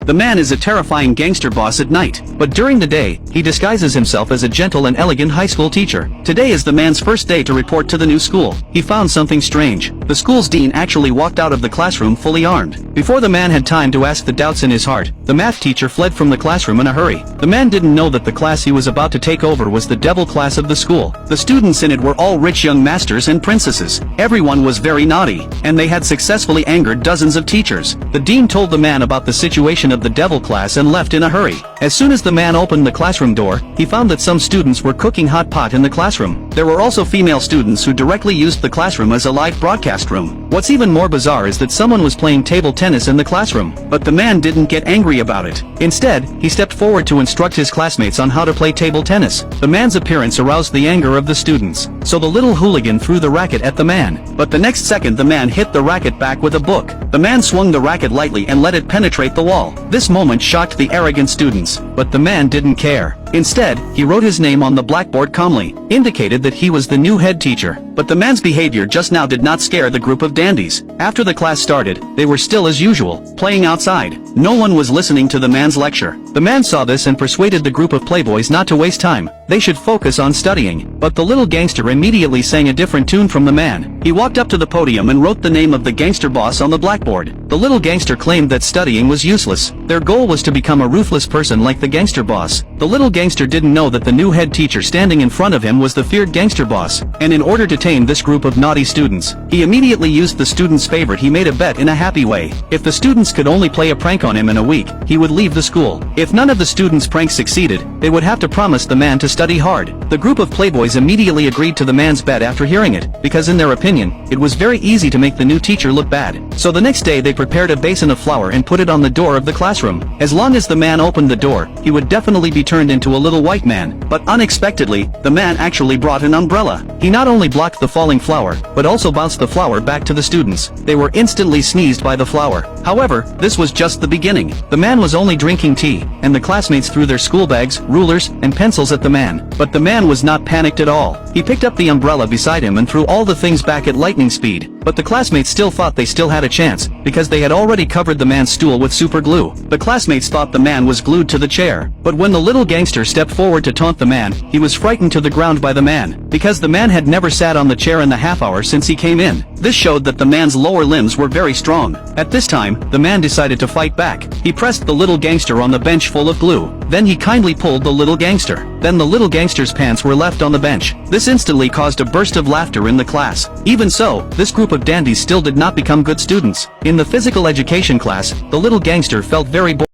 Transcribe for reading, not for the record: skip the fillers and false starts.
The man is a terrifying gangster boss at night, but during the day, he disguises himself as a gentle and elegant high school teacher. Today is the man's first day to report to the new school. He found something strange. The school's dean actually walked out of the classroom fully armed. Before the man had time to ask the doubts in his heart, the math teacher fled from the classroom in a hurry. The man didn't know that the class he was about to take over was the devil class of the school. The students in it were all rich young masters and princesses. Everyone was very naughty, and they had successfully angered dozens of teachers. The dean told the man about the situation of the devil class and left in a hurry. As soon as the man opened the classroom door, he found that some students were cooking hot pot in the classroom. There were also female students who directly used the classroom as a live broadcast room. What's even more bizarre is that someone was playing table tennis in the classroom, but the man didn't get angry about it. Instead, he stepped forward to instruct his classmates on how to play table tennis. The man's appearance aroused the anger of the students, so the little hooligan threw the racket at the man. But the next second the man hit the racket back with a book. The man swung the racket lightly and let it penetrate the wall. This moment shocked the arrogant students, but the man didn't care. Instead, he wrote his name on the blackboard calmly, indicated that he was the new head teacher. But the man's behavior just now did not scare the group of dandies. After the class started, they were still as usual, playing outside. No one was listening to the man's lecture. The man saw this and persuaded the group of playboys not to waste time. They should focus on studying. But the little gangster immediately sang a different tune from the man. He walked up to the podium and wrote the name of the gangster boss on the blackboard. The little gangster claimed that studying was useless. Their goal was to become a ruthless person like the gangster boss. The little gangster didn't know that the new head teacher standing in front of him was the feared gangster boss, and in order to tame this group of naughty students, he immediately used the student's favorite. He made a bet in a happy way. If the students could only play a prank on him in a week, he would leave the school. If none of the students' pranks succeeded, they would have to promise the man to study hard. The group of playboys immediately agreed to the man's bet after hearing it, because in their opinion, it was very easy to make the new teacher look bad. So the next day they prepared a basin of flour and put it on the door of the classroom. As long as the man opened the door, he would definitely be turned into a little white man. But unexpectedly, the man actually brought an umbrella. He not only blocked the falling flour, but also bounced the flour back to the students. They were instantly sneezed by the flour. However, this was just the beginning. The man was only drinking tea, and the classmates threw their school bags, rulers, and pencils at the man. But the man was not panicked at all. He picked up the umbrella beside him and threw all the things back at lightning speed. But the classmates still thought they still had a chance, because they had already covered the man's stool with super glue. The classmates thought the man was glued to the chair. But when the little gangster stepped forward to taunt the man, he was frightened to the ground by the man, because the man had never sat on the chair in the half hour since he came in. This showed that the man's lower limbs were very strong. At this time, the man decided to fight back. He pressed the little gangster on the bench full of glue. Then he kindly pulled the little gangster. Then the little gangster's pants were left on the bench. This instantly caused a burst of laughter in the class. Even so, this group of dandies still did not become good students. In the physical education class, the little gangster felt very bored.